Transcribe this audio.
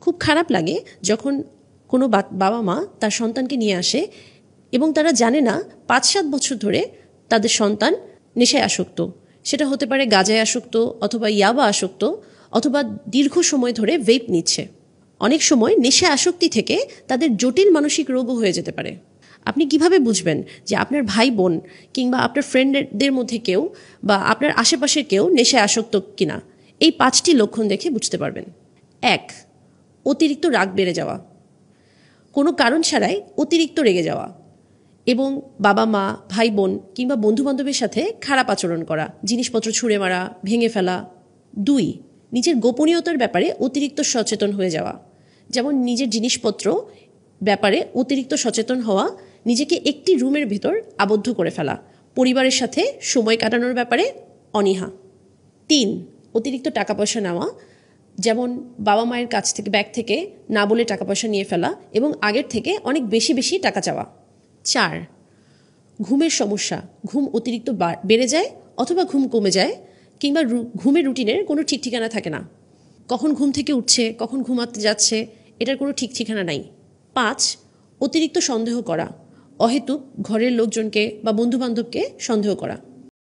খুব খারাপ লাগে যখন কোনো বাবা মা তার সন্তানকে নিয়ে আসে এবং তারা জানে না 5-7 বছর ধরে তাদের সন্তান নেশায় আসক্ত। সেটা হতে পারে গাঁজায় আসক্ত, অথবা ইয়াবা আসক্ত, অথবা দীর্ঘ সময় ধরে ভেপ নিচ্ছে। অনেক সময় নেশা আসক্তি থেকে তাদের জটিল মানসিক রোগও হয়ে যেতে পারে। আপনি কিভাবে বুঝবেন যে আপনার ভাই বোন কিংবা আপনার ফ্রেন্ডদের মধ্যে কেউ বা আপনার আশেপাশের কেউ নেশায় আসক্ত কিনা? এই 5টি লক্ষণ দেখে বুঝতে পারবেন। 1. অতিরিক্ত রাগ বেড়ে যাওয়া, কোনো কারণ ছাড়াই অতিরিক্ত রেগে যাওয়া এবং বাবা মা, ভাই বোন কিংবা বন্ধুবান্ধবের সাথে খারাপ আচরণ করা, জিনিসপত্র ছুঁড়ে মারা, ভেঙে ফেলা। 2. নিজের গোপনীয়তার ব্যাপারে অতিরিক্ত সচেতন হয়ে যাওয়া, যেমন নিজের জিনিসপত্র ব্যাপারে অতিরিক্ত সচেতন হওয়া, নিজেকে একটি রুমের ভিতর আবদ্ধ করে ফেলা, পরিবারের সাথে সময় কাটানোর ব্যাপারে অনীহা। 3. অতিরিক্ত টাকা পয়সা নেওয়া, যেমন বাবা মায়ের কাছ থেকে ব্যাগ থেকে না বলে টাকা পয়সা নিয়ে ফেলা এবং আগের থেকে অনেক বেশি বেশি টাকা চাওয়া। 4. ঘুমের সমস্যা, ঘুম অতিরিক্ত বেড়ে যায় অথবা ঘুম কমে যায়, কিংবা ঘুমের রুটিনের কোনো ঠিক ঠিকানা থাকে না। কখন ঘুম থেকে উঠছে, কখন ঘুমাতে যাচ্ছে, এটার কোনো ঠিক ঠিকানা নাই। 5. অতিরিক্ত সন্দেহ করা, অহেতুক ঘরের লোকজনকে বা বন্ধুবান্ধবকে সন্দেহ করা।